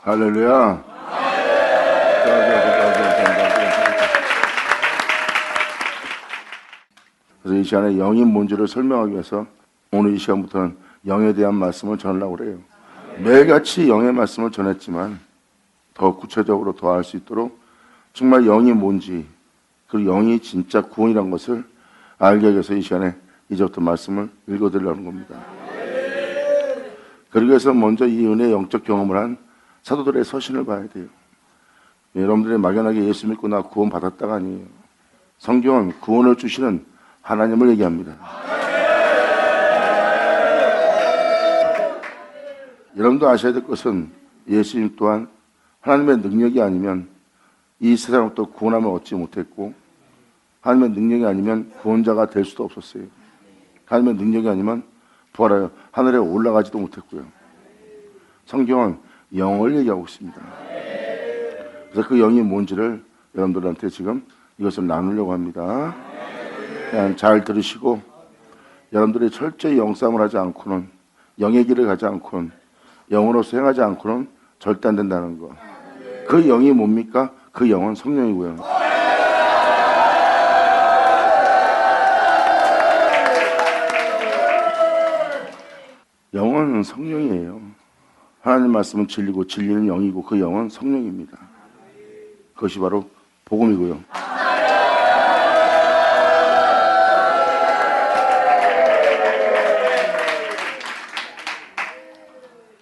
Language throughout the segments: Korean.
할렐루야. 그래서 이 시간에 영이 뭔지를 설명하기 위해서 오늘 이 시간부터는 영에 대한 말씀을 전하려고 그래요. 매일같이 영의 말씀을 전했지만 더 구체적으로 더 알 수 있도록 정말 영이 뭔지, 그리고 영이 진짜 구원이란 것을 알게 하기 위해서 이 시간에 이제부터 말씀을 읽어드리려는 겁니다. 그러기 위해서 먼저 이 은혜의 영적 경험을 한 사도들의 서신을 봐야 돼요. 여러분들이 막연하게 예수 믿고 나 구원 받았다가 아니에요. 성경은 구원을 주시는 하나님을 얘기합니다. 여러분도 아셔야 될 것은 예수님 또한 하나님의 능력이 아니면 이 세상부터 구원함을 얻지 못했고, 하나님의 능력이 아니면 구원자가 될 수도 없었어요. 하나님의 능력이 아니면 부활하여 하늘에 올라가지도 못했고요. 성경은 영을 얘기하고 있습니다. 그래서 그 영이 뭔지를 여러분들한테 지금 이것을 나누려고 합니다. 그냥 잘 들으시고, 여러분들이 철저히 영싸움을 하지 않고는, 영의 길을 가지 않고는, 영으로서 행하지 않고는 절대 안 된다는 거. 그 영이 뭡니까? 그 영은 성령이고요. 영은 성령이에요. 하나님 말씀은 진리고 진리는 영이고 그 영은 성령입니다. 그것이 바로 복음이고요.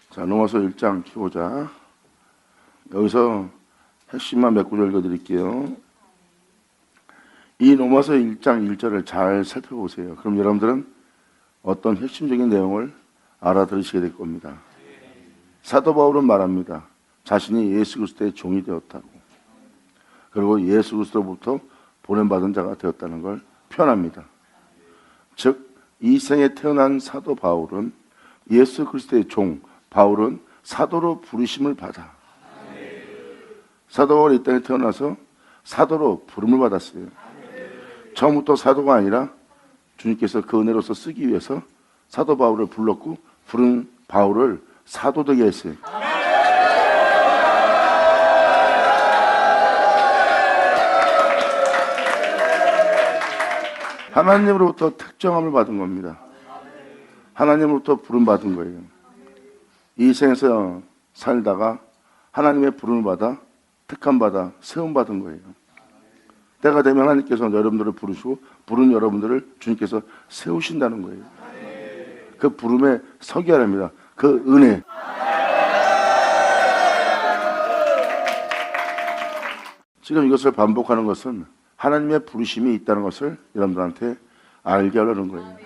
자, 로마서 1장 키보자. 여기서 핵심만 몇 구절 읽어드릴게요. 이 로마서 1장 1절을 잘 살펴보세요. 그럼 여러분들은 어떤 핵심적인 내용을 알아들으시게 될 겁니다. 사도 바울은 말합니다. 자신이 예수 그리스도의 종이 되었다고. 그리고 예수 그리스도로부터 보냄받은 자가 되었다는 걸 표현합니다. 즉, 이 생에 태어난 사도 바울은 예수 그리스도의 종, 바울은 사도로 부르심을 받아. 사도 바울이 이 땅에 태어나서 사도로 부름을 받았어요. 처음부터 사도가 아니라 주님께서 그 은혜로서 쓰기 위해서 사도 바울을 불렀고, 부른 바울을 사도 되게 했어요. 하나님으로부터 특정함을 받은 겁니다. 하나님으로부터 부름 받은 거예요. 이 생에서 살다가 하나님의 부름을 받아 택함 받아 세움 받은 거예요. 때가 되면 하나님께서 여러분들을 부르시고 부른 여러분들을 주님께서 세우신다는 거예요. 그 부름에 서기 하랍니다. 그 은혜. 지금 이것을 반복하는 것은 하나님의 부르심이 있다는 것을 여러분들한테 알게 하려는 거예요.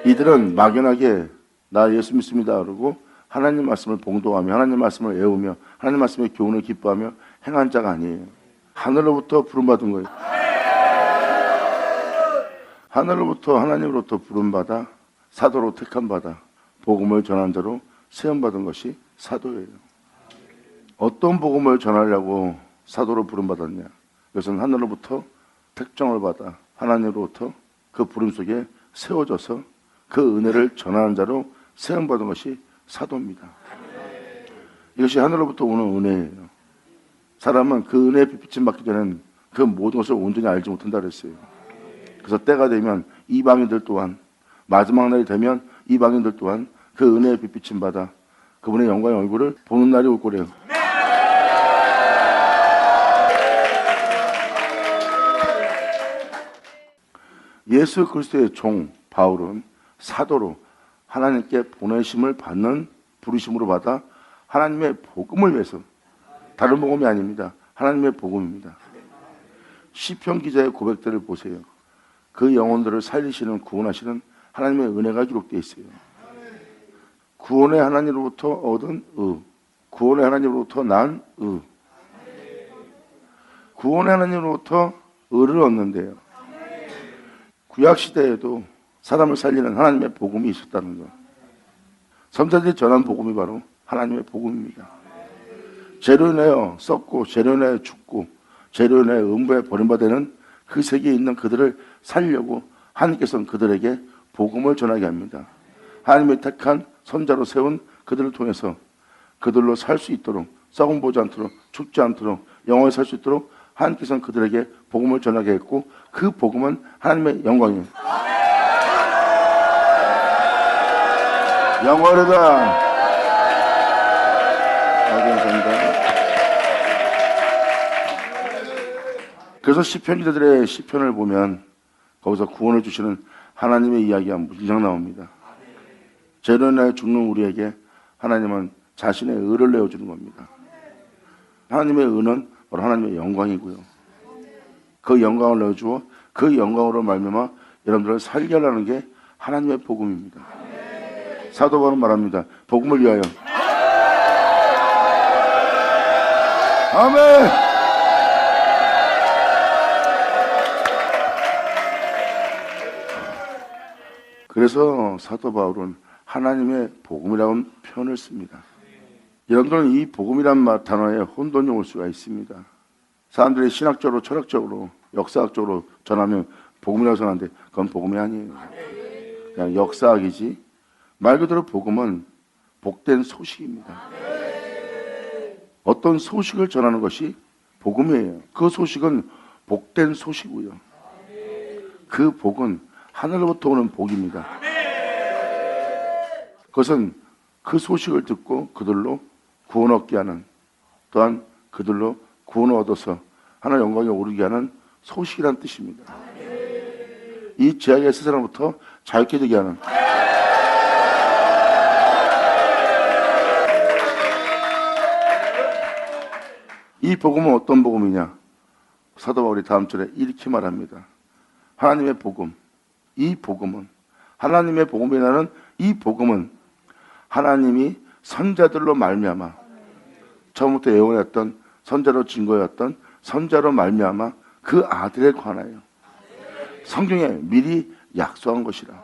이들은 막연하게 나 예수 믿습니다 그러고 하나님 말씀을 봉독하며 하나님 말씀을 외우며 하나님 말씀의 교훈을 기뻐하며 행한 자가 아니에요. 하늘로부터 부름받은 거예요. 하늘로부터 하나님으로부터 부름받아 사도로 택함받아 복음을 전한 자로 세움받은 것이 사도예요. 어떤 복음을 전하려고 사도로 부름받았냐? 그것은 하늘로부터 택정을 받아 하나님으로부터 그 부름 속에 세워져서 그 은혜를 전하는 자로 세움받은 것이 사도입니다. 이것이 하늘로부터 오는 은혜예요. 사람은 그 은혜에 빛을 받기 전에는 그 모든 것을 온전히 알지 못한다 그랬어요. 그래서 때가 되면 이방인들 또한, 마지막 날이 되면 이방인들 또한 그 은혜의 빛을 받아 그분의 영광의 얼굴을 보는 날이 올 거래요. 예수 그리스도의 종 바울은 사도로 하나님께 보내심을 받는 부르심으로 받아 하나님의 복음을 위해서, 다른 복음이 아닙니다. 하나님의 복음입니다. 시편 기자의 고백들을 보세요. 그 영혼들을 살리시는 구원하시는 하나님의 은혜가 기록되어 있어요. 구원의 하나님으로부터 얻은 구원의 하나님으로부터 난 구원의 하나님으로부터 의를 얻는데요. 구약시대에도 사람을 살리는 하나님의 복음이 있었다는 것. 선자들이 전한 복음이 바로 하나님의 복음입니다. 죄로 인하여 썩고 죄로 인하여 죽고 죄로 인하여 음부에 버림받는 그 세계에 있는 그들을 살리려고 하나님께서는 그들에게 복음을 전하게 합니다. 하나님의 택한 선자로 세운 그들을 통해서 그들로 살 수 있도록, 썩은 보지 않도록, 죽지 않도록, 영원히 살 수 있도록 하나님께서는 그들에게 복음을 전하게 했고, 그 복음은 하나님의 영광이에요. 영원하다. 감사합니다. 그래서 시편 기자들의 시편을 보면 거기서 구원을 주시는 하나님의 이야기가 무진장 나옵니다. 죄로 인하여 죽는 우리에게 하나님은 자신의 의를 내어주는 겁니다. 하나님의 의는 바로 하나님의 영광이고요. 그 영광을 내어주어 그 영광으로 말미암아 여러분들을 살게 하라는 게 하나님의 복음입니다. 사도 바울은 말합니다. 복음을 위하여. 아멘. 그래서 사도 바울은 하나님의 복음이라는 표현을 씁니다. 여러분들은 이 복음이란 단어에 혼돈이 올 수가 있습니다. 사람들이 신학적으로, 철학적으로, 역사학적으로 전하면 복음이라고 생각하는데 그건 복음이 아니에요. 그냥 역사학이지. 말 그대로 복음은 복된 소식입니다. 어떤 소식을 전하는 것이 복음이에요. 그 소식은 복된 소식이고요. 그 복은 하늘로부터 오는 복입니다. 그것은 그 소식을 듣고 그들로 구원 얻게 하는, 또한 그들로 구원을 얻어서 하나님 영광에 오르게 하는 소식이란 뜻입니다. 이 죄악의 세상으로부터 자유케 되게 하는. 이 복음은 어떤 복음이냐? 사도 바울이 다음 절에 이렇게 말합니다. 하나님의 복음, 이 복음은, 하나님의 복음이라는 이 복음은 하나님이 선자들로 말미암아, 처음부터 예언했던, 선자로 증거였던 선자로 말미암아 그 아들에 관하여 성경에 미리 약속한 것이라.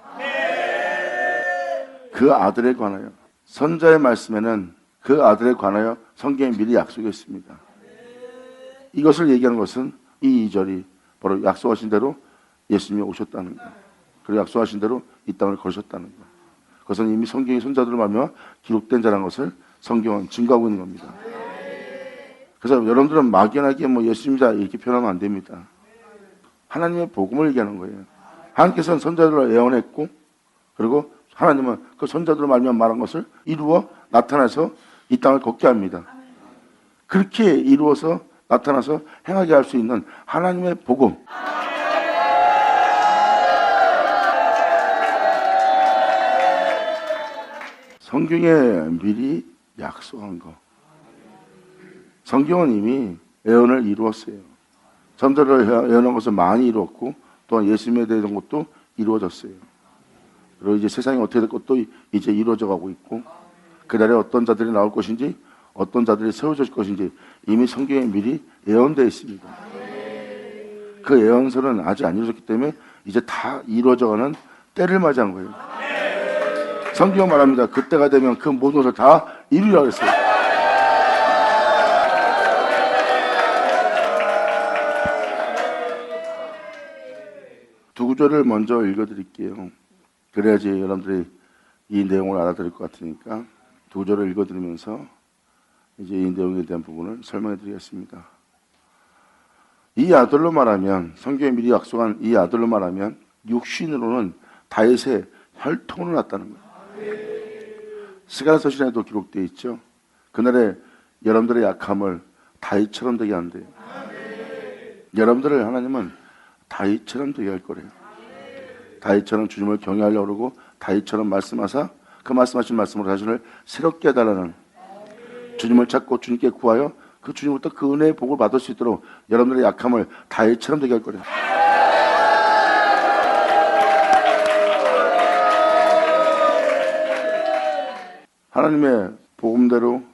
그 아들에 관하여, 선자의 말씀에는 그 아들에 관하여 성경에 미리 약속했습니다. 이것을 얘기하는 것은 이 2절이 바로 약속하신 대로 예수님이 오셨다는 것, 그리고 약속하신 대로 이 땅을 걸으셨다는 것, 그것은 이미 성경의 선자들을 말미암아 기록된 자라는 것을 성경은 증거하고 있는 겁니다. 그래서 여러분들은 막연하게 예수님이다 이렇게 표현하면 안 됩니다. 하나님의 복음을 얘기하는 거예요. 하나님께서는 선자들을 예언했고, 그리고 하나님은 그 선자들을 말미암아 말한 것을 이루어 나타나서 이 땅을 걷게 합니다. 그렇게 이루어서 나타나서 행하게 할 수 있는 하나님의 복음. 성경에 미리 약속한 거. 성경은 이미 예언을 이루었어요. 선자를 예언한 것을 많이 이루었고, 또한 예수님에 대한 것도 이루어졌어요. 그리고 이제 세상이 어떻게 될 것도 이제 이루어져 가고 있고, 그날에 어떤 자들이 나올 것인지, 어떤 자들이 세워질 것인지 이미 성경에 미리 예언되어 있습니다. 그 예언서는 아직 안 이루어졌기 때문에 이제 다 이루어져가는 때를 맞이한 거예요. 성경은 말합니다. 그때가 되면 그 모든 것을 다 이루리라고 했어요. 두 구절을 먼저 읽어드릴게요. 그래야지 여러분들이 이 내용을 알아들을 것 같으니까 두 구절을 읽어드리면서 이제 이 내용에 대한 부분을 설명해 드리겠습니다. 이 아들로 말하면, 성경에 미리 약속한 이 아들로 말하면 육신으로는 다윗의 혈통으로 났다는 거예요. 스가랴서신에도 기록되어 있죠. 그날에 여러분들의 약함을 다윗처럼 되게 한대요. 여러분들을 하나님은 다윗처럼 되게 할 거래요. 다윗처럼 주님을 경외하려고 그러고, 다윗처럼 말씀하사 그 말씀하신 말씀으로 자신을 새롭게 해달라는, 주님을 찾고 주님께 구하여 그 주님부터 그 은혜의 복을 받을 수 있도록 여러분들의 약함을 다윗처럼 되게 할 거래요. 하나님의 복음대로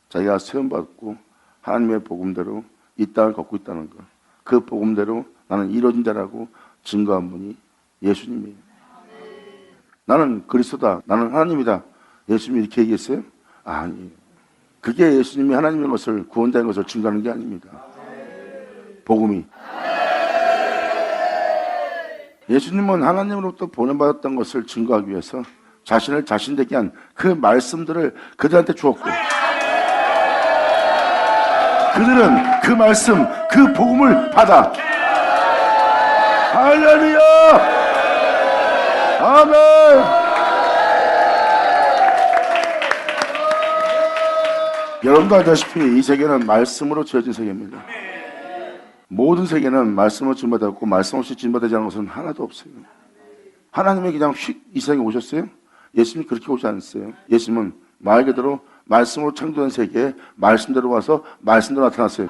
자기가 세움받고 하나님의 복음대로 이 땅을 걷고 있다는 것, 그 복음대로 나는 이루어진 자라고 증거한 분이 예수님이에요. 나는 그리스도다, 나는 하나님이다, 예수님이 이렇게 얘기했어요? 아니에요. 그게 예수님이 하나님인 것을, 구원자인 것을 증거하는 게 아닙니다. 복음이. 예수님은 하나님으로부터 보내받았던 것을 증거하기 위해서 자신을 자신 되게 한 그 말씀들을 그들한테 주었고, 그들은 그 말씀, 그 복음을 받아. 할렐루야! 아멘! 여러분도 알다시피 이 세계는 말씀으로 지어진 세계입니다. 모든 세계는 말씀으로 지음받았고 말씀 없이 지음받지 않은 것은 하나도 없어요. 하나님이 그냥 휙 이 세상에 오셨어요? 예수님이 그렇게 오지 않았어요. 예수님은 말 그대로 말씀으로 창조된 세계에 말씀대로 와서 말씀대로 나타났어요.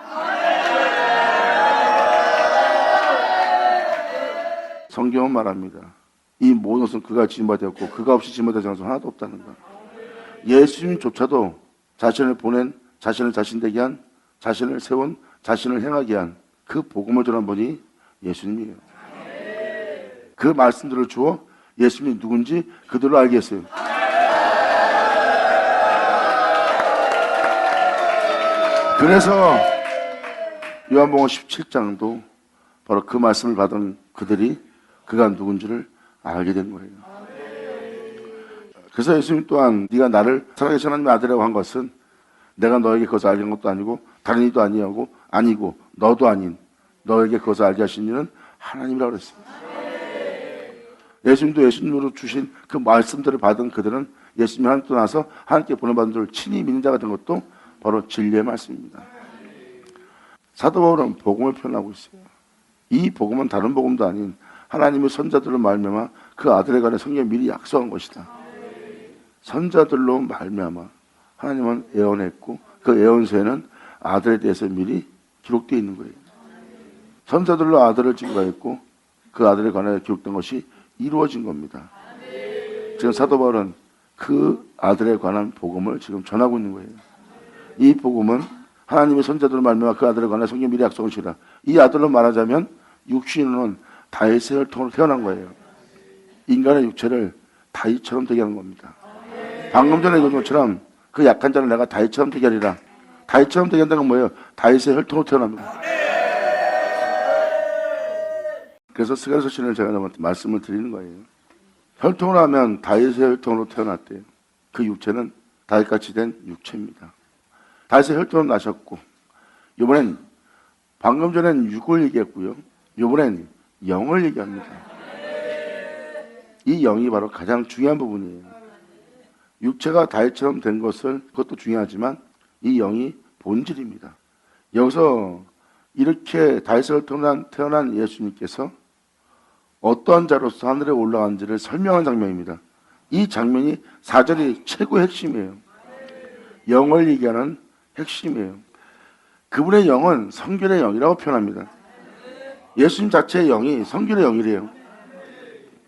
성경은 말합니다. 이 모든 것은 그가 지음받았고 그가 없이 지음받지 않은 것은 하나도 없다는 것. 예수님조차도 자신을 보낸, 자신을 자신되게 한, 자신을 세운, 자신을 행하게 한 그 복음을 전한 분이 예수님이에요. 그 말씀들을 주어 예수님이 누군지 그들로 알게 했어요. 그래서 요한복음 17장도 바로 그 말씀을 받은 그들이 그가 누군지를 알게 된 거예요. 그래서 예수님 또한 네가 나를 살아계신 하나님의 아들이라고 한 것은 내가 너에게 그것을 알게 한 것도 아니고 다른 이도 아니고 너도 아닌 너에게 그것을 알게 하신 이는 하나님이라고 그랬어요. 예수님도 예수님으로 주신 그 말씀들을 받은 그들은 예수님이 하나님 떠나서 하나님께 보내받은 줄 친히 믿는 자가 된 것도 바로 진리의 말씀입니다. 사도 바울은 복음을 표현하고 있어요. 이 복음은 다른 복음도 아닌 하나님의 선자들로 말미암아 그 아들에 관해 성경에 미리 약속한 것이다. 선자들로 말미암아 하나님은 예언했고 그 예언서에는 아들에 대해서 미리 기록되어 있는 거예요. 선자들로 아들을 징가했고 그 아들에 관해 기록된 것이 이루어진 겁니다. 지금 사도 바울은 그 아들에 관한 복음을 지금 전하고 있는 거예요. 이 복음은 하나님의 선자들로 말미암아 그 아들에 관해 성경 미리 약속한 것이라. 이 아들로 말하자면 육신은 다윗의 혈통으로 태어난 거예요. 인간의 육체를 다윗처럼 되게 하는 겁니다. 방금 전에 얘기한 것처럼 그 약한 자는 내가 다윗처럼 되게 하리라. 다윗처럼 되게 한다는 건 뭐예요? 다윗의 혈통으로 태어납니다. 그래서 스가랴서 신을 제가 말씀을 드리는 거예요. 혈통으로 하면 다윗의 혈통으로 태어났대요. 그 육체는 다윗같이 된 육체입니다. 다윗의 혈통으로 나셨고 이번엔 방금 전엔 육을 얘기했고요. 이번엔 영을 얘기합니다. 이 영이 바로 가장 중요한 부분이에요. 육체가 다윗처럼 된 것을 그것도 중요하지만 이 영이 본질입니다. 여기서 이렇게 다윗의 혈통으로 태어난 예수님께서 어떠한 자로서 하늘에 올라간지를 설명한 장면입니다. 이 장면이 4절이 최고의 핵심이에요. 영을 얘기하는 핵심이에요. 그분의 영은 성결의 영이라고 표현합니다. 예수님 자체의 영이 성결의 영이래요.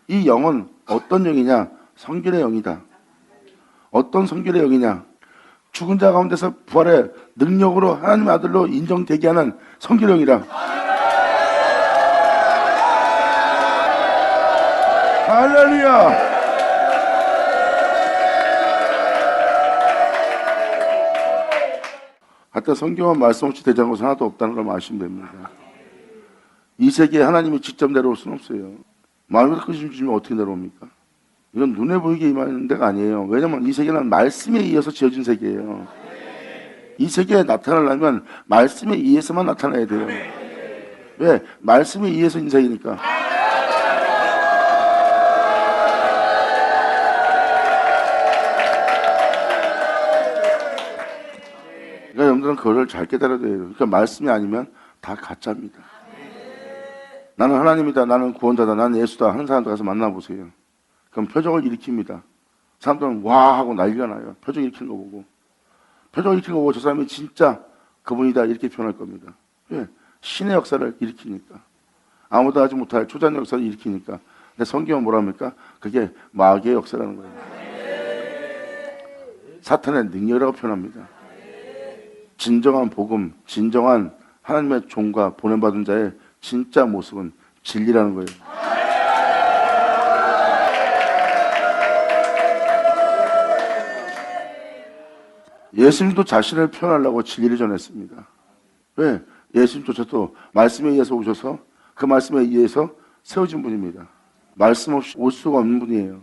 이 영은 어떤 영이냐? 성결의 영이다. 어떤 성결의 영이냐? 죽은 자 가운데서 부활의 능력으로 하나님의 아들로 인정되게 하는 성결의 영이라. 할렐루야! 하여튼 성경은 말씀 없이 되지 않은 것은 하나도 없다는 걸 아시면 됩니다. 이 세계에 하나님이 직접 내려올 수는 없어요. 마음에서 끄심 주시면 어떻게 내려옵니까? 이건 눈에 보이게 임하는 데가 아니에요. 왜냐면 이 세계는 말씀에 의해서 지어진 세계예요. 이 세계에 나타나려면 말씀에 의해서만 나타나야 돼요. 왜? 말씀에 의해서 인생이니까. 그러니까 여러분들은 그거를 잘 깨달아야 돼요. 그러니까 말씀이 아니면 다 가짜입니다. 나는 하나님이다, 나는 구원자다, 나는 예수다 하는 사람들 가서 만나보세요. 그럼 표적을 일으킵니다. 사람들은 와 하고 난리가 나요. 표적 일으키는 거 보고. 표적 일으키는 거 보고 저 사람이 진짜 그분이다 이렇게 표현할 겁니다. 왜? 신의 역사를 일으키니까. 아무도 하지 못할 초자의 역사를 일으키니까. 근데 성경은 뭐라 합니까? 그게 마귀의 역사라는 거예요. 사탄의 능력이라고 표현합니다. 진정한 복음, 진정한 하나님의 종과 보냄받은 자의 진짜 모습은 진리라는 거예요. 예수님도 자신을 표현하려고 진리를 전했습니다. 왜? 예수님조차도 말씀에 의해서 오셔서 그 말씀에 의해서 세워진 분입니다. 말씀 없이 올 수가 없는 분이에요.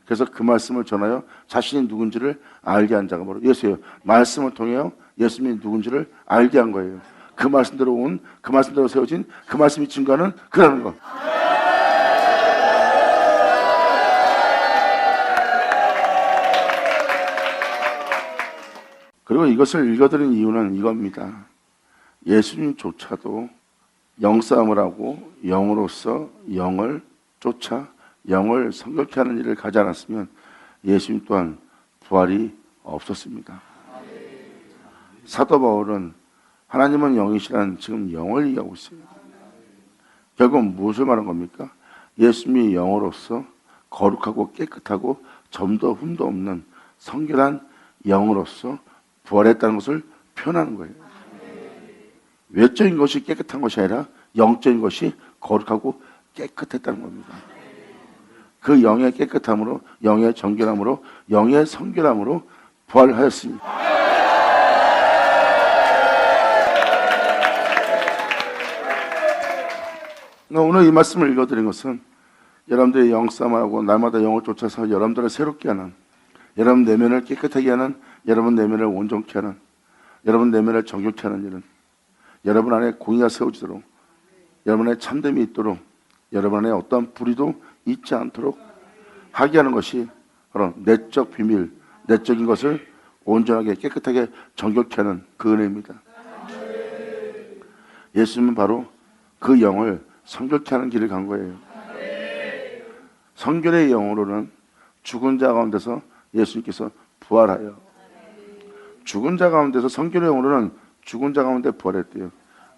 그래서 그 말씀을 전하여 자신이 누군지를 알게 한 자가 바로 예수예요. 말씀을 통해 예수님이 누군지를 알게 한 거예요. 그 말씀대로 그 말씀대로 세워진 그 말씀이 증거하는 그라는 거. 그리고 이것을 읽어드린 이유는 이겁니다. 예수님조차도 영싸움을 하고 영으로서 영을 쫓아 영을 성결케 하는 일을 가지 않았으면 예수님 또한 부활이 없었습니다. 사도 바울은 하나님은 영이시라는 지금 영을 얘기하고 있어요. 결국은 무엇을 말한 겁니까? 예수님이 영으로서 거룩하고 깨끗하고 점도 흠도 없는 성결한 영으로서 부활했다는 것을 표현하는 거예요. 외적인 것이 깨끗한 것이 아니라 영적인 것이 거룩하고 깨끗했다는 겁니다. 그 영의 깨끗함으로, 영의 정결함으로, 영의 성결함으로 부활하였습니다. 오늘 이 말씀을 읽어드린 것은 여러분들의 영싸움하고 날마다 영을 쫓아서 여러분들을 새롭게 하는, 여러분 내면을 깨끗하게 하는, 여러분 내면을 온전케 하는, 여러분 내면을 정결케 하는 일은 여러분 안에 공의가 세워지도록, 여러분 안에 참됨이 있도록, 여러분 안에 어떠한 불의도 있지 않도록 하게 하는 것이 바로 내적 비밀, 내적인 것을 온전하게 깨끗하게 정결케 하는 그 은혜입니다. 예수님은 바로 그 영을 성결케 하는 길을 간 거예요. 성결의 영으로는 죽은 자 가운데서 예수님께서 부활하여, 죽은 자 가운데서 성결의 영으로는 죽은 자 가운데 부활했대요.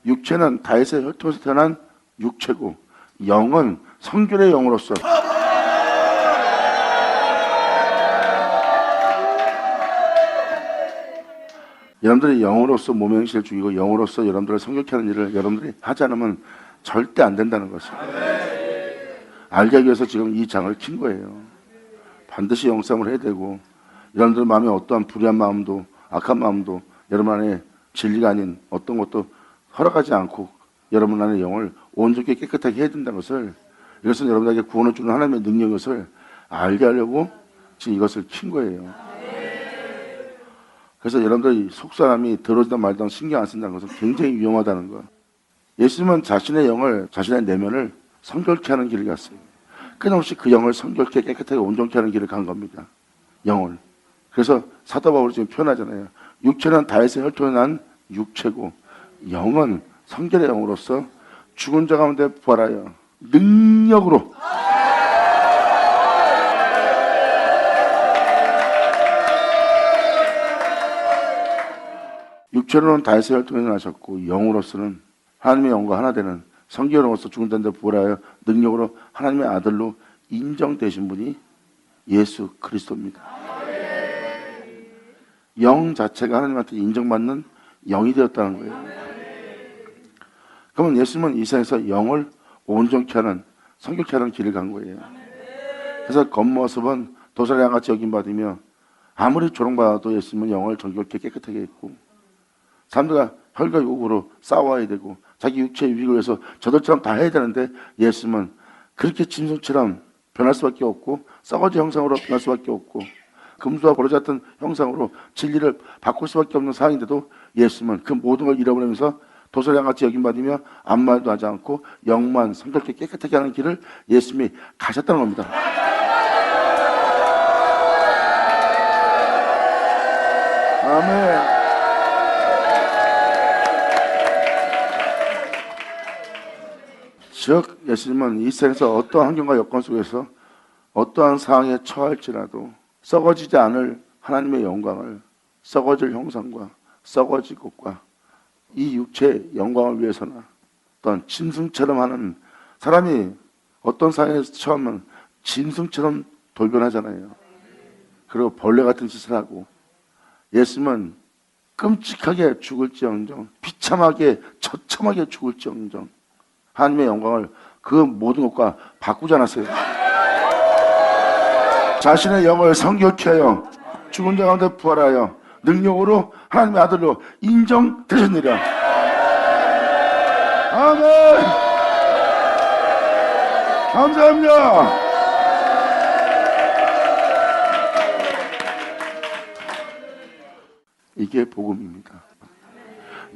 육체는 다윗의 혈통에서 태어난 육체고, 영은 성결의 영으로서 여러분들이 영으로서 몸의 행실을 죽이고 영으로서 여러분들을 성결케 하는 일을 여러분들이 하지 않으면 절대 안 된다는 것이에요. 알게 하기 위해서 지금 이 장을 킨 거예요. 반드시 영싸움을 해야 되고, 여러분들 마음에 어떠한 불의한 마음도 악한 마음도 여러분 안에 진리가 아닌 어떤 것도 허락하지 않고 여러분 안에 영을 온전히 깨끗하게 해야 된다는 것을, 이것은 여러분에게 구원을 주는 하나님의 능력인 것을 알게 하려고 지금 이것을 킨 거예요. 그래서 여러분들이 속사람이 들어오든 말든 신경 안 쓴다는 것은 굉장히 위험하다는 거. 예수님은 자신의 영을, 자신의 내면을 성결케 하는 길을 갔어요. 끊임없이 그 영을 성결케 깨끗하게 온전케 하는 길을 간 겁니다. 영을. 그래서 사도 바울이 지금 표현하잖아요. 육체는 다윗의 혈통에 난 육체고, 영은 성결의 영으로서 죽은 자 가운데 부활하여 능력으로 육체로는 다윗의 혈통에 나셨고, 영으로서는 하나님의 영과 하나 되는 성결로서 죽은 자인데 부활하여 능력으로 하나님의 아들로 인정되신 분이 예수 그리스도입니다. 영 자체가 하나님한테 인정받는 영이 되었다는 거예요. 그러면 예수님은 이 세상에서 영을 온전케 하는, 성결케 하는 길을 간 거예요. 그래서 겉모습은 도살의 양같이 여김받으며 아무리 조롱받아도 예수님은 영을 정결케 깨끗하게 했고, 사람들과 혈과 욕으로 싸워야 되고 자기 육체의 유익을 위해서 저들처럼 다 해야 되는데, 예수님은 그렇게 짐승처럼 변할 수밖에 없고 썩어진 형상으로 변할 수밖에 없고 금수와 버러지 같은 형상으로 진리를 바꿀 수밖에 없는 상황인데도 예수님은 그 모든 걸 잃어버리면서 도살양같이 여김받으며 아무 말도 하지 않고 영만 성결케 깨끗하게 하는 길을 예수님이 가셨다는 겁니다. 아멘. 즉 예수님은 이 세상에서 어떠한 환경과 여건 속에서 어떠한 상황에 처할지라도 썩어지지 않을 하나님의 영광을, 썩어질 형상과 썩어질 것과 이 육체의 영광을 위해서나, 어떤 짐승처럼 하는, 사람이 어떤 상황에 처하면 짐승처럼 돌변하잖아요. 그리고 벌레 같은 짓을 하고, 예수님은 끔찍하게 죽을지언정, 비참하게 처참하게 죽을지언정 하나님의 영광을 그 모든 것과 바꾸지 않았어요. 자신의 영을 성결케 하여 죽은 자 가운데 부활하여 능력으로 하나님의 아들로 인정되셨느니라. 아멘. 감사합니다. 이게 복음입니다.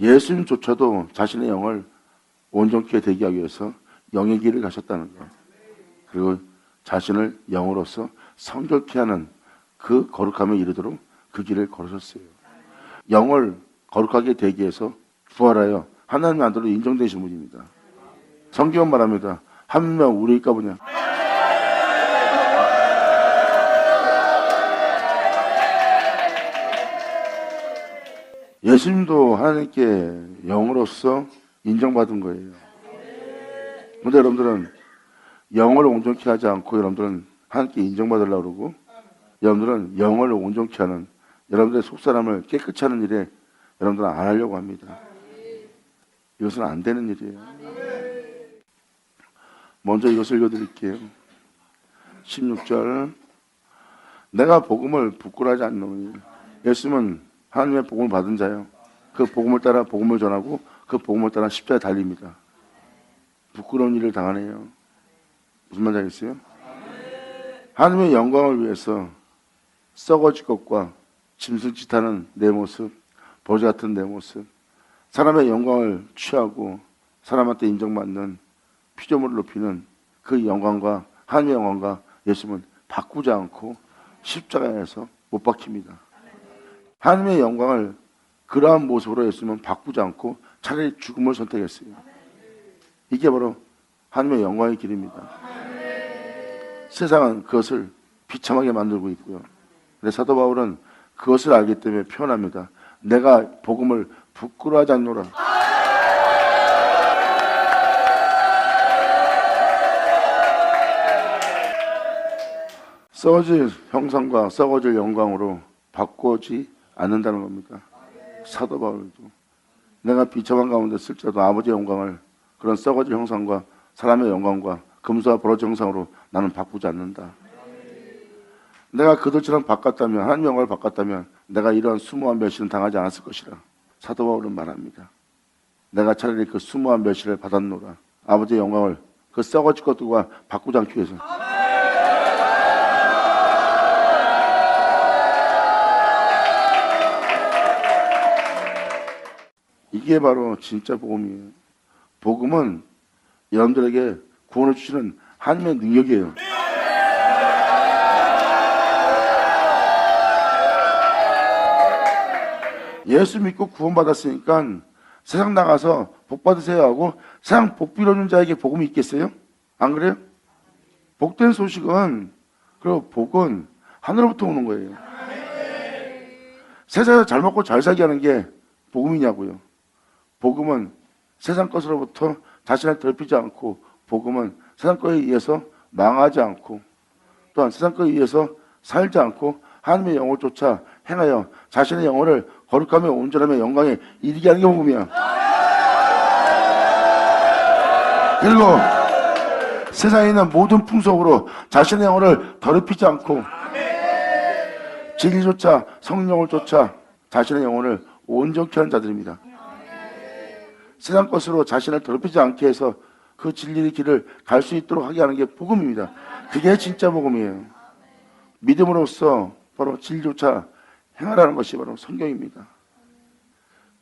예수님조차도 자신의 영을 온전케 되게 하기 위해서 영의 길을 가셨다는 것. 그리고 자신을 영으로서 성결케 하는 그 거룩함에 이르도록 그 길을 걸으셨어요. 영을 거룩하게 되기 위해서 부활하여 하나님의 아들로 인정되신 분입니다. 성경은 말합니다. 한 명 우리일까 보냐. 예수님도 하나님께 영으로서 인정받은 거예요. 근데 여러분들은 영을 온전케 하지 않고 여러분들은 하나님께 인정받으려고 그러고 여러분들은 영을 온전케 하는 여러분들의 속사람을 깨끗이 하는 일에 여러분들은 안 하려고 합니다. 이것은 안 되는 일이에요. 먼저 이것을 읽어드릴게요. 16절 내가 복음을 부끄러워하지 않노니 예수님은 하나님의 복음을 받은 자예요. 그 복음을 따라 복음을 전하고 그 복음을 따라 십자가에 달립니다. 부끄러운 일을 당하네요. 무슨 말인지 알겠어요? 하나님의 영광을 위해서 썩어질 것과 짐승짓하는 내 모습, 버지 같은 내 모습, 사람의 영광을 취하고 사람한테 인정받는 피조물을 높이는 그 영광과 하나님의 영광과 예수님은 바꾸지 않고 십자가에서 못 박힙니다. 하나님의 영광을 그러한 모습으로 예수님은 바꾸지 않고 차라리 죽음을 선택했어요. 이게 바로 하나님의 영광의 길입니다. 세상은 그것을 비참하게 만들고 있고요. 근데 사도 바울은 그것을 알기 때문에 표현합니다. 내가 복음을 부끄러워하지 않노라. 썩어질 형상과 썩어질 영광으로 바꾸지 않는다는 겁니다. 사도 바울도 내가 비참한 가운데 쓸지라도 아버지의 영광을 그런 썩어질 형상과 사람의 영광과 금수와 버러지 형상으로 나는 바꾸지 않는다. 내가 그들처럼 바꿨다면 하나님의 영광을 바꿨다면 내가 이러한 수모한 멸시는 당하지 않았을 것이라 사도 바울은 말합니다. 내가 차라리 그 수모한 멸시를 받았노라. 아버지의 영광을 그 썩어질 것들과 바꾸지 않기 위해서. 이게 바로 진짜 복음이에요. 복음은 여러분들에게 구원을 주시는 하나님의 능력이에요. 예수 믿고 구원받았으니까 세상 나가서 복 받으세요 하고 세상 복 빌어주는 자에게 복음이 있겠어요? 안 그래요? 복된 소식은, 그리고 복은 하늘로부터 오는 거예요. 세상에서 잘 먹고 잘 살게 하는 게 복음이냐고요. 복음은 세상 것으로부터 자신을 더럽히지 않고, 복음은 세상 것에 의해서 망하지 않고, 또한 세상 것에 의해서 살지 않고 하나님의 영을 쫓아 행하여 자신의 영혼을 거룩하며 온전하며 영광에 이르게 하는 게 복음이야. 그리고 세상에 있는 모든 풍속으로 자신의 영혼을 더럽히지 않고 진리 쫓아 성령을 쫓아 자신의 영혼을 온전케 하는 자들입니다. 세상 것으로 자신을 더럽히지 않게 해서 그 진리의 길을 갈 수 있도록 하게 하는 게 복음입니다. 그게 진짜 복음이에요. 믿음으로써 바로 진리조차 행하라는 것이 바로 성경입니다.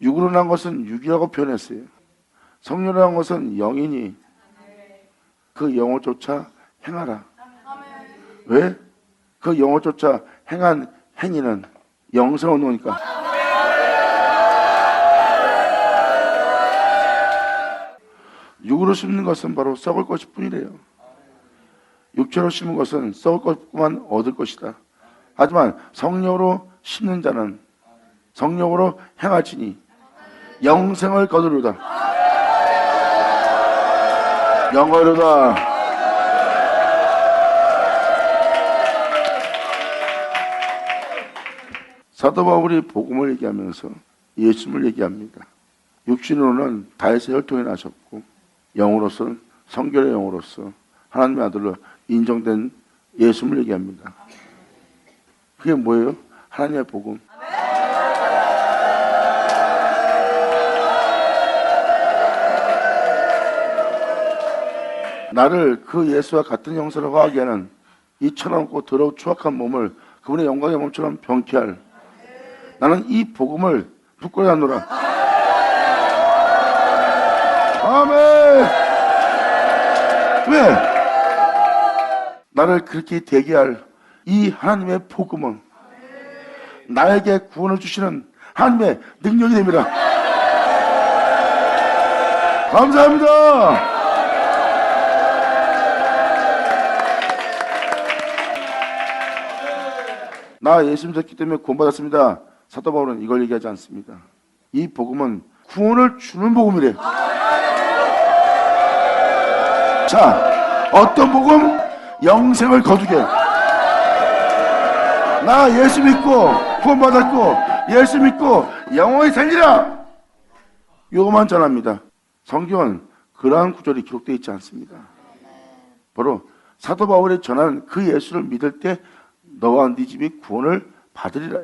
육으로 난 것은 육이라고 표현했어요. 성령으로 난 것은 영이니 그 영을 쫓아 행하라. 왜? 그 영을 쫓아 행한 행위는 영생을 얻으니까. 육으로 심는 것은 바로 썩을 것일 뿐이래요. 육체로 심은 것은 썩을 것만 얻을 것이다. 하지만 성령으로 심는 자는 성령으로 행할지니 영생을 거두리로다. 영어로다. 사도 바울이 복음을 얘기하면서 예수님을 얘기합니다. 육신으로는 다윗의 혈통에 나셨고 영으로서는 성결의 영으로서 하나님의 아들로 인정된 예수님을 얘기합니다. 그게 뭐예요? 하나님의 복음. 나를 그 예수와 같은 형상으로 화하게 하는 이 천없고 더러운 추악한 몸을 그분의 영광의 몸처럼 병케 할 나는 이 복음을 부끄러워하지 않노라. 아멘. 왜? 나를 그렇게 대게 할 이 하나님의 복음은 나에게 구원을 주시는 하나님의 능력이 됩니다. 감사합니다. 나 예수 믿었기 때문에 구원받았습니다. 사도 바울은 이걸 얘기하지 않습니다. 이 복음은 구원을 주는 복음이래. 자, 어떤 복음? 영생을 거두게. 나 예수 믿고 구원받았고 예수 믿고 영원히 살리라. 이것만 전합니다. 성경은 그러한 구절이 기록되어 있지 않습니다. 바로 사도 바울이 전하는 그 예수를 믿을 때 너와 네 집이 구원을 받으리라.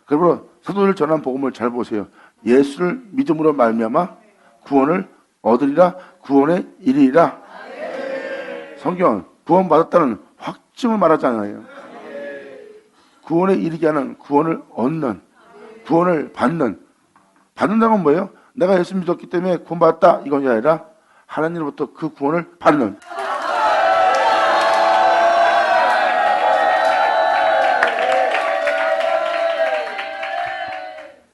그러므로 사도를 전한 복음을 잘 보세요. 예수를 믿음으로 말미암아 구원을 얻으리라. 구원에 이르리라. 성경은 구원받았다는 확증을 말하지 않아요. 구원에 이르게 하는, 구원을 얻는, 구원을 받는다는 건 뭐예요? 내가 예수 믿었기 때문에 구원받았다 이건 아니라 하나님으로부터 그 구원을 받는.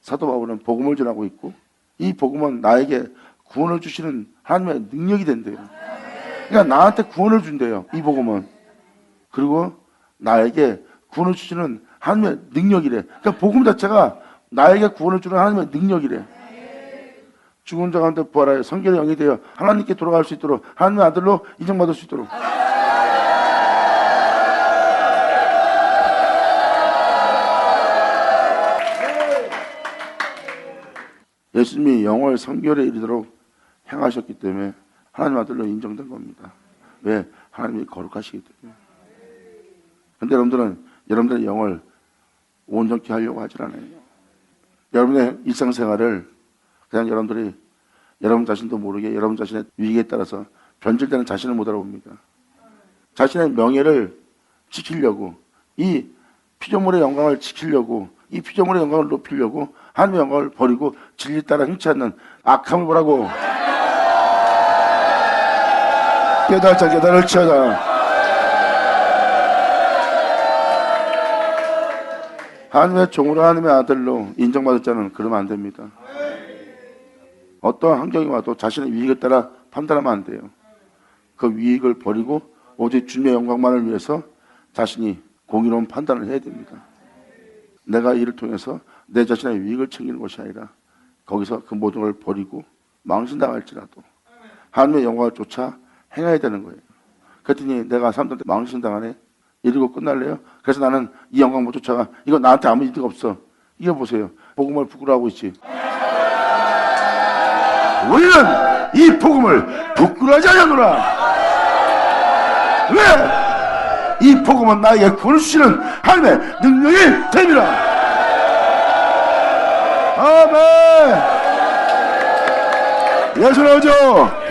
사도 바울은 복음을 전하고 있고 이 복음은 나에게 구원을 주시는 하나님의 능력이 된대요. 그러니까 나한테 구원을 준대요. 이 복음은. 그리고 나에게 구원을 주시는 하나님의 능력이래. 그러니까 복음 자체가 나에게 구원을 주는 하나님의 능력이래. 죽은 자 가운데 부활하여 성결의 영이 되어 하나님께 돌아갈 수 있도록 하나님의 아들로 인정받을 수 있도록. 예수님이 영월 성결에 이르도록 행하셨기 때문에 하나님 아들로 인정된 겁니다. 왜? 하나님이 거룩하시기 때문에. 근데 여러분들의 영을 온전케 하려고 하질 않아요. 여러분의 일상생활을 그냥 여러분들이 여러분 자신도 모르게 여러분 자신의 위기에 따라서 변질되는 자신을 못 알아봅니다. 자신의 명예를 지키려고, 이 피조물의 영광을 지키려고, 이 피조물의 영광을 높이려고 하나님의 영광을 버리고 진리 따라 행치 않는 악함을 보라고. 깨달자 깨달을지어다. 하나님의 종으로 하나님의 아들로 인정받을 자는 그러면 안 됩니다. 어떠한 환경이 와도 자신의 위익에 따라 판단하면 안 돼요. 그 위익을 버리고 오직 주님의 영광만을 위해서 자신이 공의로운 판단을 해야 됩니다. 내가 이를 통해서 내 자신의 위익을 챙기는 것이 아니라 거기서 그 모든 걸 버리고 망신당할지라도 하나님의 영광을 쫓아 행해야 되는 거예요. 그랬더니 내가 사람들한테 망신당하네? 이러고 끝날래요? 그래서 나는 이 영광 못 쫓아가. 이거 나한테 아무 이득 없어. 이거 보세요. 복음을 부끄러워하고 있지. 우리는 이 복음을 부끄러워하지 않노라. 왜? 이 복음은 나에게 구원을 주시는 하나님의 능력이 됩니다. 아멘. 예수 나오죠.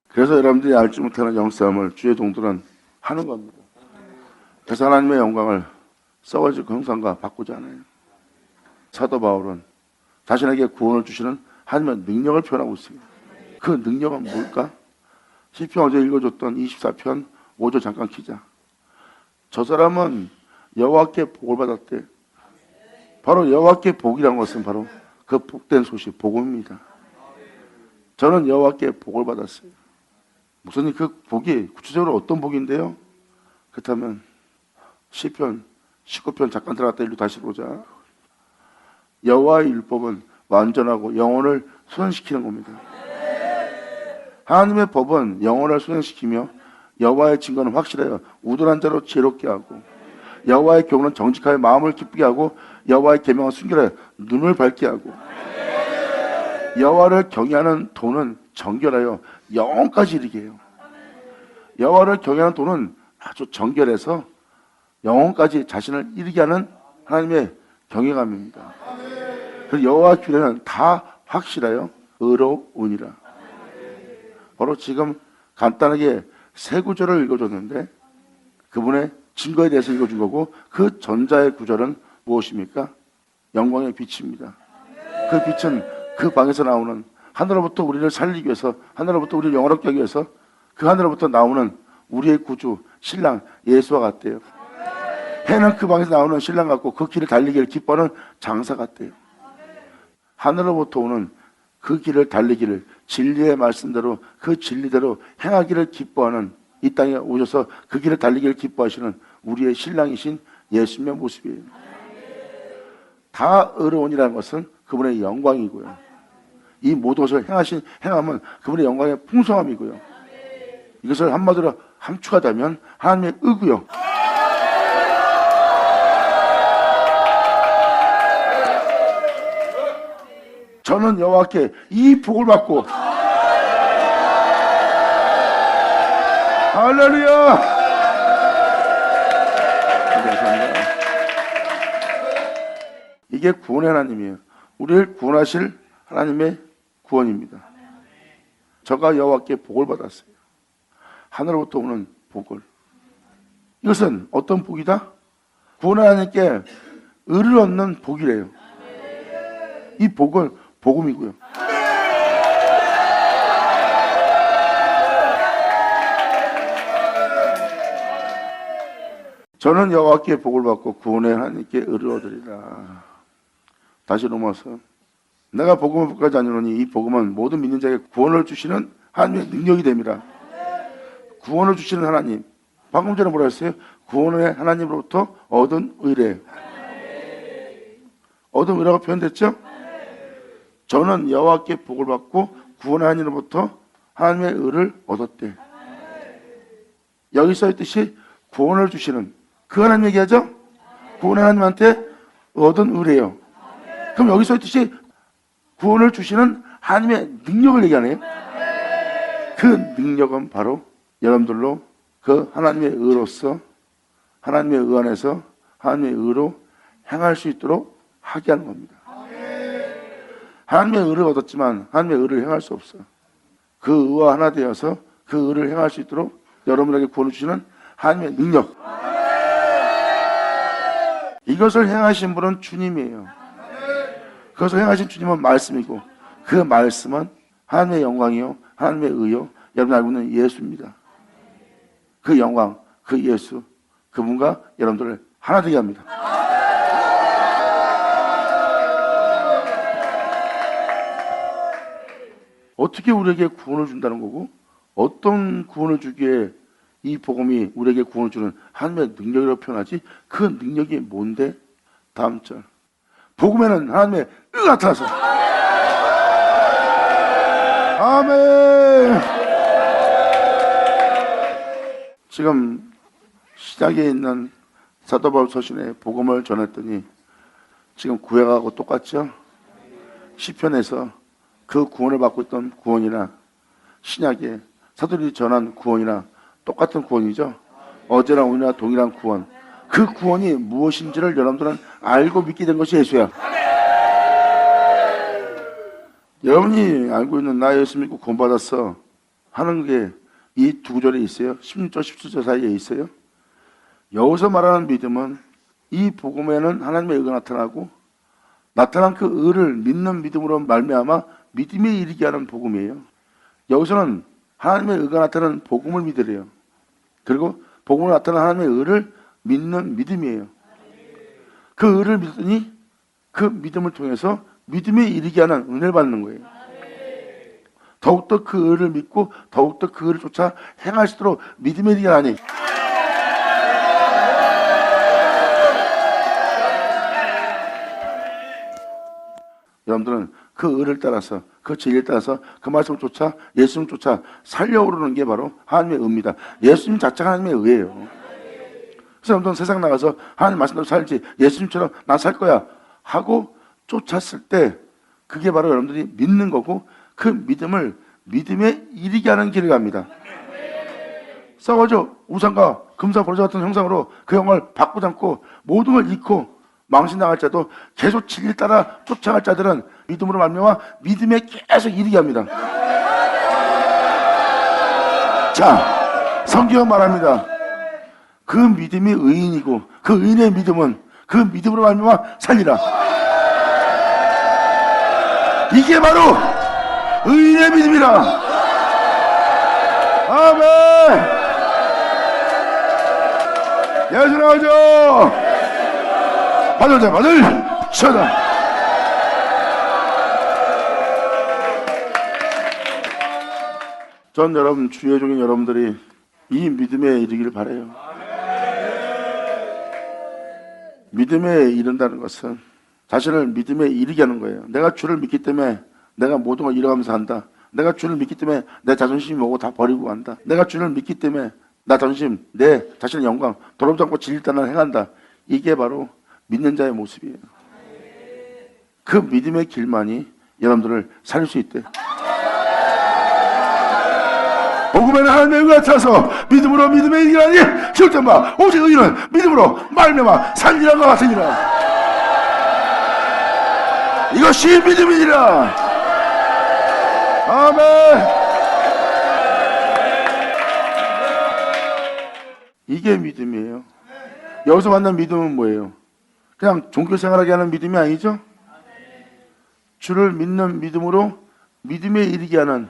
그래서 여러분들이 알지 못하는 영싸움을 주의 동들은 하는 겁니다. 그래서 하나님의 영광을 썩어지고 형상과 바꾸지 않아요. 사도 바울은 자신에게 구원을 주시는 하나님의 능력을 표현하고 있습니다. 그 능력은 뭘까? 시편 어제 읽어줬던 24편 5절 잠깐 키자. 저 사람은 여호와께 복을 받았대. 바로 여호와께 복이라는 것은 바로 그 복된 소식, 복음입니다. 저는 여호와께 복을 받았어요. 목사님, 그 복이 구체적으로 어떤 복인데요? 그렇다면 시편 19편 잠깐 들어갔다 일로 다시 보자. 여호와의 율법은 완전하고 영혼을 소생시키는 겁니다. 하나님의 법은 영혼을 소생시키며 여호와의 증거는 확실해요. 우둔한 자로 지혜롭게 하고 여호와의 교훈은 정직하여 마음을 기쁘게 하고 여호와의 계명은 순결하여 눈을 밝게 하고 여호와를 경외하는 도는 정결하여 영혼까지 이르게 해요. 여호와를 경외하는 도는 아주 정결해서 영혼까지 자신을 이르게 하는 하나님의 경외감입니다. 그리고 여호와 규례는 다 확실하여 의로우니라. 바로 지금 간단하게 세 구절을 읽어줬는데 그분의 증거에 대해서 읽어준 거고, 그 전자의 구절은 무엇입니까? 영광의 빛입니다. 그 빛은 그 방에서 나오는, 하늘로부터 우리를 살리기 위해서, 하늘로부터 우리를 영원롭게 하기 위해서 그 하늘로부터 나오는 우리의 구주 신랑 예수와 같대요. 해는 그 방에서 나오는 신랑 같고 그 길을 달리기를 기뻐하는 장사 같대요. 하늘로부터 오는 그 길을 달리기를 진리의 말씀대로, 그 진리대로 행하기를 기뻐하는, 이 땅에 오셔서 그 길을 달리기를 기뻐하시는 우리의 신랑이신 예수님의 모습이에요. 다 의로운이라는 것은 그분의 영광이고요. 이 모든 것을 행함은 그분의 영광의 풍성함이고요. 이것을 한마디로 함축하자면 하나님의 의고요. 저는 여호와께 이 복을 받고, 할렐루야! 감사합니다. 이게 구원의 하나님이에요. 우리를 구원하실 하나님의 구원입니다. 저가 여호와께 복을 받았어요. 하늘로부터 오는 복을. 이것은 어떤 복이다? 구원의 하나님께 의를 얻는 복이래요. 이 복은 복음이고요. 저는 여호와께 복을 받고 구원의 하나님께 의를 얻으리라. 다시 넘어서 내가 복음을 복하지 않으노니 이 복음은 모든 믿는 자에게 구원을 주시는 하나님의 능력이 됩니다. 구원을 주시는 하나님. 방금 전에 뭐라 했어요? 구원의 하나님으로부터 얻은 의래. 얻은 의라고 표현됐죠? 저는 여호와께 복을 받고 구원의 하나님으로부터 하나님의 의를 얻었대. 여기 써있듯이 구원을 주시는 그 하나님 얘기하죠? 구원의 하나님한테 얻은 의래요. 그럼 여기 써있듯이 구원을 주시는 하나님의 능력을 얘기하네요. 그 능력은 바로 여러분들로 그 하나님의 의로서, 하나님의 의 안에서 하나님의 의로 행할 수 있도록 하게 하는 겁니다. 하나님의 의를 얻었지만 하나님의 의를 행할 수 없어요. 그 의와 하나 되어서 그 의를 행할 수 있도록 여러분에게 구원을 주시는 하나님의 능력. 이것을 행하신 분은 주님이에요. 그것을 행하신 주님은 말씀이고, 그 말씀은 하나님의 영광이요, 하나님의 의요, 여러분 알고 있는 예수입니다. 그 영광, 그 예수, 그분과 여러분들을 하나 되게 합니다. 어떻게 우리에게 구원을 준다는 거고, 어떤 구원을 주기에 이 복음이 우리에게 구원을 주는 하나님의 능력이라고 표현하지? 그 능력이 뭔데? 다음 절. 복음에는 하나님의 의가 나타나서. 아멘. 지금 시작에 있는 사도 바울 서신에 복음을 전했더니 지금 구약하고 똑같죠? 시편에서 그 구원을 받고 있던 구원이나 신약에 사도들이 전한 구원이나 똑같은 구원이죠. 어제나 오늘이나 동일한 구원. 그 구원이 무엇인지를 여러분들은 알고 믿게 된 것이 예수야. 여러분이 알고 있는 나 예수 믿고 구원받았어 하는 게 이 두 구절에 있어요. 16절 17절 사이에 있어요. 여기서 말하는 믿음은 이 복음에는 하나님의 의가 나타나고, 나타난 그 의를 믿는 믿음으로 말미암아 믿음에 이르게 하는 복음이에요. 여기서는 하나님의 의가 나타나는 복음을 믿으래요. 그리고 복음으로 나타나는 하나님의 의를 믿는 믿음이에요. 그 의를 믿더니 그 믿음을 통해서 믿음에 이르게 하는 은혜를 받는 거예요. 더욱더 그 의를 믿고 더욱더 그 의를 쫓아 행할 수 있도록 믿음에 이르게 하니. 여러분들은 그 의를 따라서, 그 진리를 따라서, 그 말씀을 쫓아, 예수님을 쫓아 살려오르는 게 바로 하나님의 의입니다. 예수님 자체가 하나님의 의예요. 그래서 여러분들은 세상 나가서 하나님 말씀대로 살지, 예수님처럼 나 살 거야 하고 쫓았을 때 그게 바로 여러분들이 믿는 거고, 그 믿음을 믿음에 이르게 하는 길을 갑니다. 싸워져 우상과 금사 보르자 같은 형상으로 그 영을 바꾸지 않고 모든 걸 잃고 망신당할 자도 계속 진리 따라 쫓아갈 자들은 믿음으로 말미암아 믿음에 계속 이르게 합니다. 자, 성경은 말합니다. 그 믿음이 의인이고 그 의인의 믿음은 그 믿음으로 말미암아 살리라. 이게 바로 의인의 믿음이라. 아멘. 예수 나오죠. 받을 자 받을 쳐다. 전 여러분 주의 종인 여러분들이 이 믿음에 이르기를 바라요. 믿음에 이른다는 것은 자신을 믿음에 이르게 하는 거예요. 내가 주를 믿기 때문에 내가 모든 걸 잃어가면서 한다. 내가 주를 믿기 때문에 내 자존심이 뭐고 다 버리고 간다. 내가 주를 믿기 때문에 나 자존심, 내 자신의 영광 더럽지 않고 진리단을 행한다. 이게 바로 믿는 자의 모습이에요. 그 믿음의 길만이 여러분들을 살릴 수 있대. 복음에는 하나님의 의가 나타나서 믿음으로 믿음에 이르라니 절대마 오직 의인은 믿음으로 말미암아 살리라는 것 같으니라. 이것이 믿음이니라. 아멘. 이게 믿음이에요. 여기서 만난 믿음은 뭐예요? 그냥 종교생활하게 하는 믿음이 아니죠? 주를 믿는 믿음으로 믿음에 이르게 하는,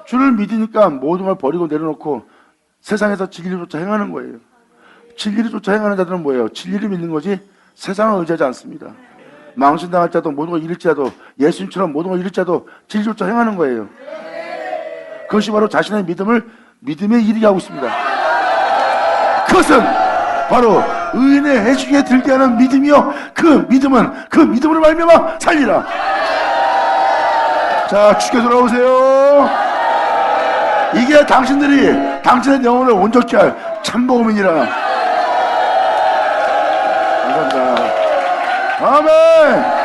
주를 믿으니까 모든 걸 버리고 내려놓고 세상에서 진리를 쫓아 행하는 거예요. 진리를 쫓아 행하는 자들은 뭐예요? 진리를 믿는 거지 세상을 의지하지 않습니다. 망신당할 자도 모든 걸 잃을 자도 예수님처럼 모든 걸 잃을 자도 진리 쫓아 행하는 거예요. 그것이 바로 자신의 믿음을 믿음에 이르게 하고 있습니다. 그것은 바로 의인의 해주기에 들게 하는 믿음이요, 그 믿음은 그 믿음으로 말미암아 살리라. 자, 주께 돌아오세요. 이게 당신들이 당신의 영혼을 온전케 할 참복음이니라. 감사합니다. 아멘.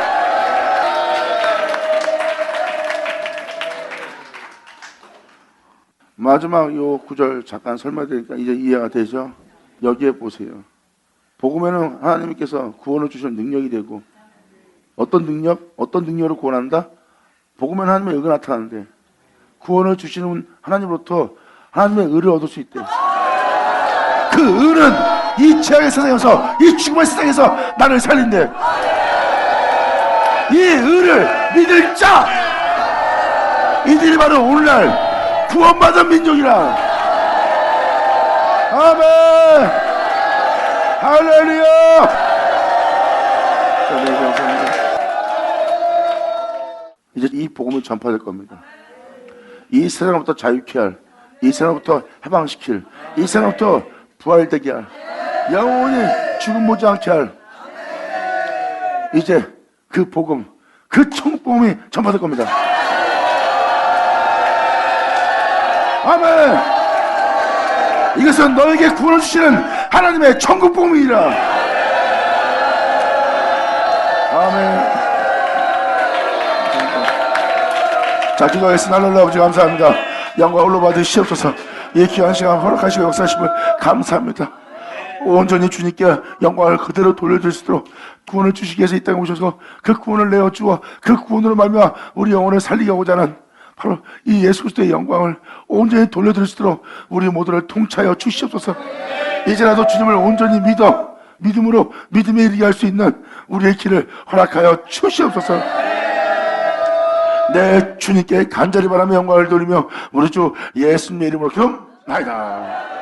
마지막 요 구절 잠깐 설명드리니까 이제 이해가 되죠? 여기에 보세요. 복음에는 하나님께서 구원을 주시는 능력이 되고, 어떤 능력? 어떤 능력으로 구원한다? 복음에는 하나님의 의가 나타나는데 구원을 주시는 하나님으로부터 하나님의 의를 얻을 수 있대. 그 의는 이 죄악의 세상에서, 이 죽음의 세상에서 나를 살린대. 이 의를 믿을 자, 이들이 바로 오늘날 구원받은 민족이라. 아멘. 할렐루야. 이제 이 복음을 전파될 겁니다. 이 세상부터 자유케 할, 이 세상부터 해방시킬, 이 세상부터 부활되게 할, 영원히 죽음 못지않게 할, 이제 그 복음, 그 천국 복음이 전파될 겁니다. 아멘. 이것은 너에게 구원을 주시는 하나님의 천국 복음이라. 아멘. 자, 기도하겠습니다. 하늘의 아버지 감사합니다. 영광 홀로 받으시옵소서. 이 귀한 시간 허락하시고 역사하심을 감사합니다. 온전히 주님께 영광을 그대로 돌려줄 수 있도록 구원을 주시기 위해서 이 땅에 오셔서 그 구원을 내어주어 그 구원으로 말미암아 우리 영혼을 살리게 하고자 하는 바로 이 예수 그리스도의 영광을 온전히 돌려드릴 수 있도록 우리 모두를 통치하여 주시옵소서. 이제라도 주님을 온전히 믿음으로 믿음에 이르게 할 수 있는 우리의 길을 허락하여 주시옵소서. 내 주님께 간절히 바라며 영광을 돌리며 우리 주 예수님의 이름으로 기도하옵나이다.